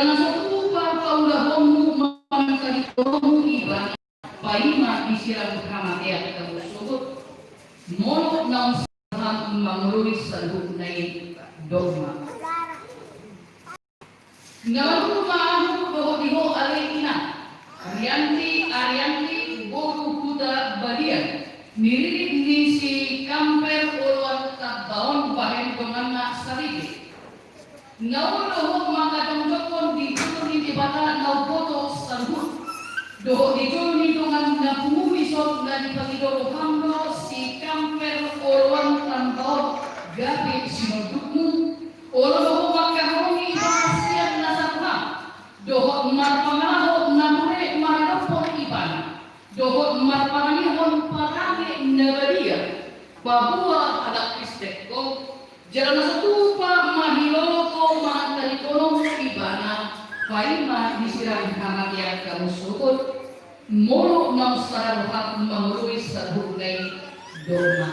Jalan satu paulah homu mangkali homu iban paima isirang kamatia kamu sebut mono naung saham mangurui salhuk nai dogma. Ngalu maahu doho diho alekina Arianti boru kuda balian niririk ni si kamper ulwan tabaon bahen donganna sarigi. Ngau doho maka dongkon di turuni di bata ngau foto salhut doho di turuni dongan na pumumi sot na di pagidoro hamdo si kamper orwan tambao gabi sinodukmu olo doho maka hongi bahasian na sarham doho marpangalaho na mure maradopon ibana doho marpanganihon parame nabadia bahwa anak istekko jalan satu pa mahiloko mahantari kolong ibana paima disirang hangat yang kamu sukut molo nang sararuhak mangurui sarhungai doma.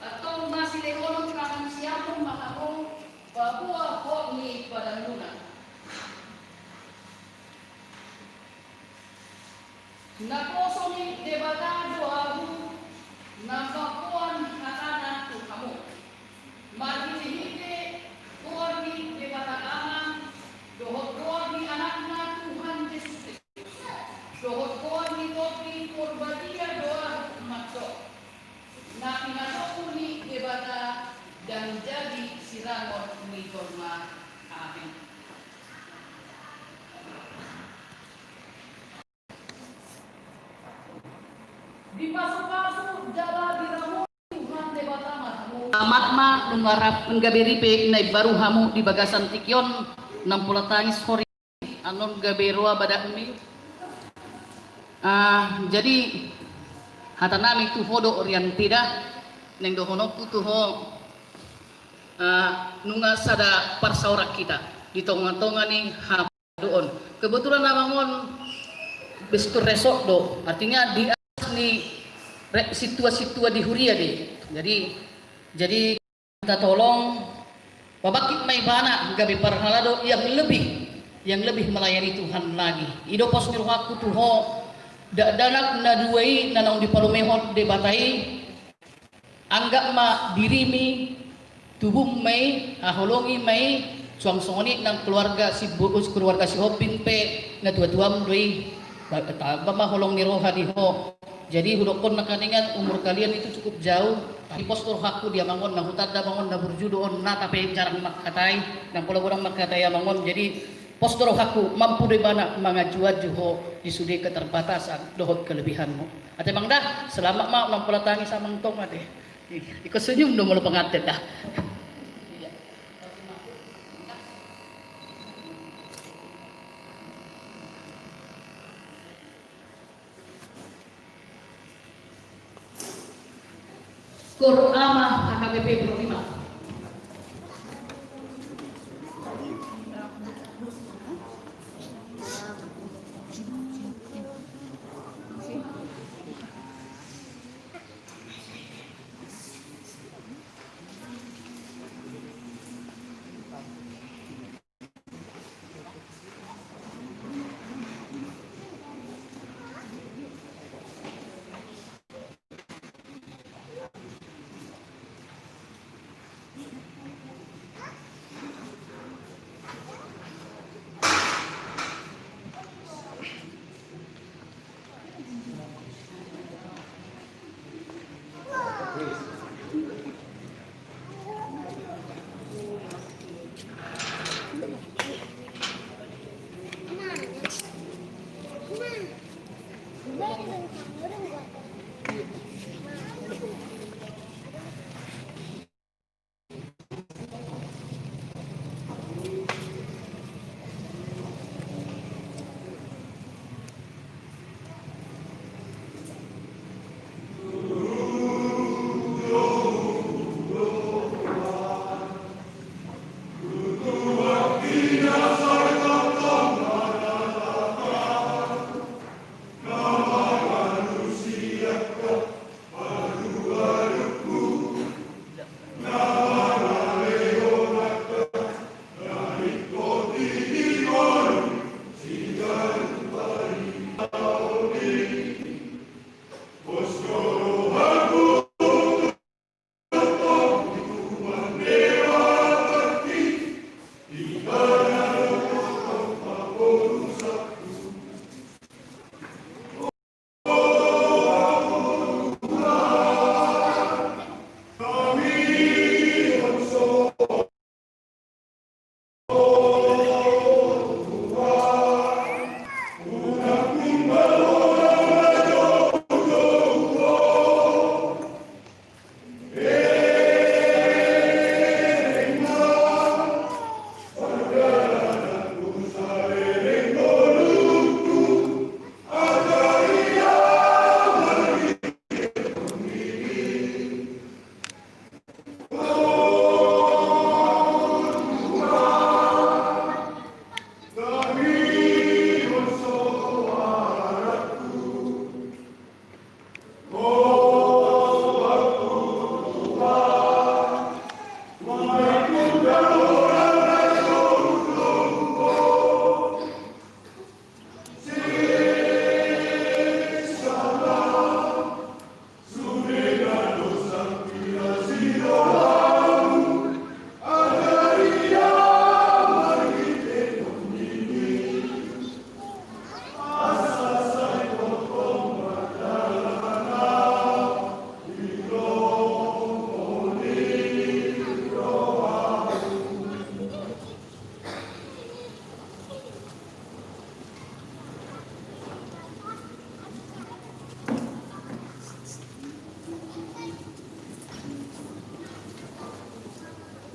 Atau masih lekolong kangen siapa makamo bahwa kok ni pada luna nakosongi debata doabu nampakuan katana tu kamu marhihite kuarni debata aman dohot kuarni anakna Tuhan Yesus Kristus dohot kuarni topi korbatia doa makso na pinasokuni debata dan jadi sirangon ni korma. Amin. Di pasu-pasu jala diramu Tuhan debata matamu amatma nungarap nggabiripe nai baru hamu di bagasan tikyon 60 tangis hori anon gaberoa badami jadi hata nami tu hodo orian tidak neng dohono tuho nunga sada parsaurak kita di tongan-tongan nih doon kebetulan namangon bestur resok do artinya di ni situa-situa di huria deh. Jadi kita tolong babakit may bana gabi parhalado yang lebih melayani Tuhan lagi. Ido pos nirwaku tuho danak na duai nanong di palumehon debatai anggap ma dirimi tubuh may holongi may suang-suangni ng keluarga si buus keluarga si Hopin pe na tua-tuam doi bama holong ni roha diho. Jadi hudokon nakaningan umur kalian itu cukup jauh. Di postur hakku dia bangun na hutada bangun na burjudoon na tapi jarang makatay nang pulang-pulang makatay bangun. Jadi postur hakku mampu di bana mangajuat juho di sudi keterbatasan dohot kelebihanmu. Ate mangda selamat ma nang pulatangi sa mangtong ate. Ikut senyum do mulo pangatet dah. Qur'an HKBP 25.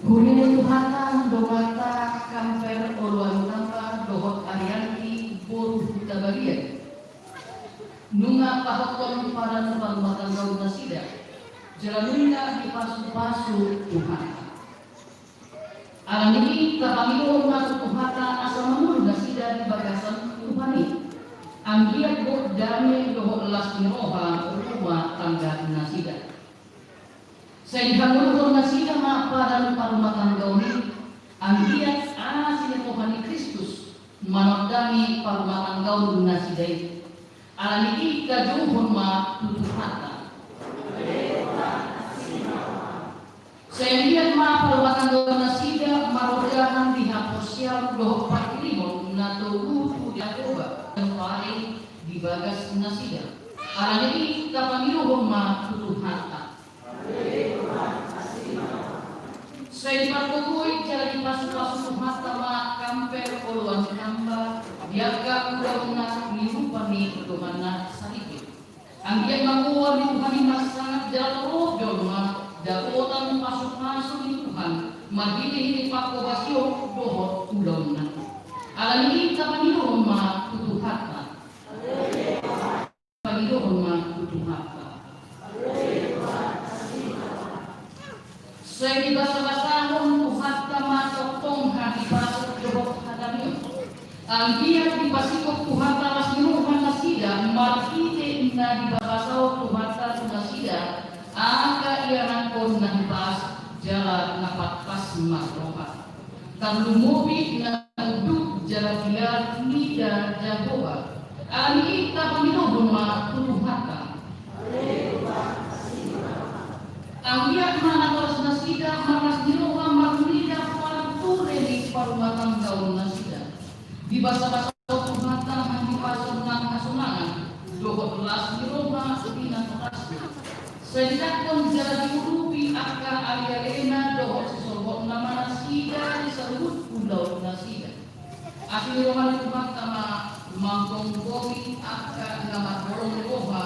Kunin Tuhana Dogata Kamper Oluan Tamba Dohot Arianti Boru Huta Bagian Nunga Pahokon Padan Palmatan Gaun Nasida Jalanunda di pasu-pasu Tuhan Alam ini Kapangilo Masuk Tuhata Asal Menurut Nasida di bagasan Tuhani Anggiat Bok Dame Dohot Las Niroha Rumah Tangga Nasida Sehingga menurut nasida mapa dan parumatan gauni anggiat asin Tuhani Kristus manodami parumatan gaun nasida itu alani kajuhun ma tutuhata sehingga ma parumatan gaun nasida marodahan dihapusya doh pakirimo natugu diakoba yang paling dibagas nasida alani kapangiluhun ma tutuhata saya dipakui jadi pasu-pasu mata ma kamper oluan kamba diaga udah unas minupani domana sariki anggian manguwa minupani mas sangat jatuh jolma dakotan pasu-pasu minupan magini pako basyo dohot udona alam ini kapanilo ma tutuhata panilo ma tutuhata saya dibasa-basahon Tuhan masuk tongha di pasuk jebok hadamio anggiat di pasikok Tuhan talas minuhan nasida markite na dibasao Tuhan talas nasida angka ianan kon nahibas jalan napat pas masroha tanlumubi na uduk jalan gilar nida jagoba anggi kapanginohon ma tutuhata anggiat mana terus nasida manas diroha marnida paranture di parumatan gaun nasida di basa-basa kumata di pasungan kasunangan dohot las diroha subina terasna sedakon jadi urupi akka aliarena dohot sesobot nama nasida disebut pulau nasida asli rohan kumata ma mangkong gomi akka nama dorong roha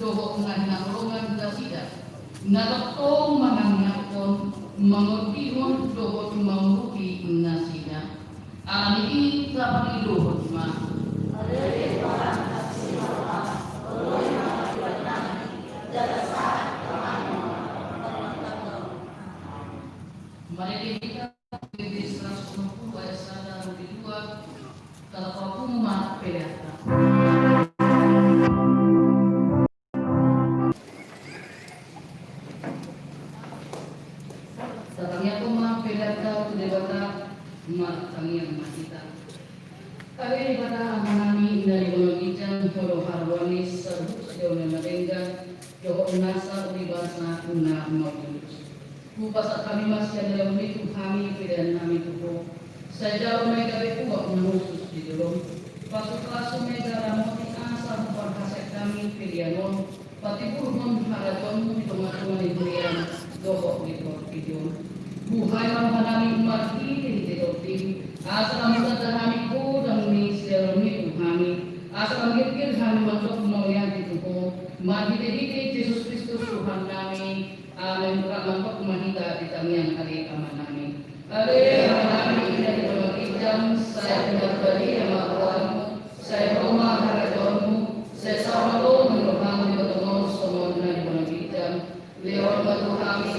dohot ngahina rohan nasida Natotong manangakon mangotihon dohot mamuruki nasida alani ini dapat idohot ma mereka kita di 160 ayat 1 kalau hukuman pedata Martangian masita. Kali pada menami dari mengijan horo harmonis serbuk jauhnya merengga johok nasa ulibasa una maulus. Kupasa kami masih dalam itu kami pilihan kami tubuh. Saja mereka berkuat menusus di dalam. Pasuk-pasuk mereka ramoti asa bukan kasih kami pilihan patipurhon harajon di tengah-tengah diberian johok di video. Buhay manami umat ini ditotin asal kami ko dan ni seroni kami asal kami masuk melihat itu mati dedike Yesus Kristus Tuhan kami amin mangkok mahita di tangian hari aman kami kami dari pengijam saya berbagi sama Tuhanmu saya rumah harapanmu saya selalu menuhan di bertemu semua dengan pengijam lewat batu kami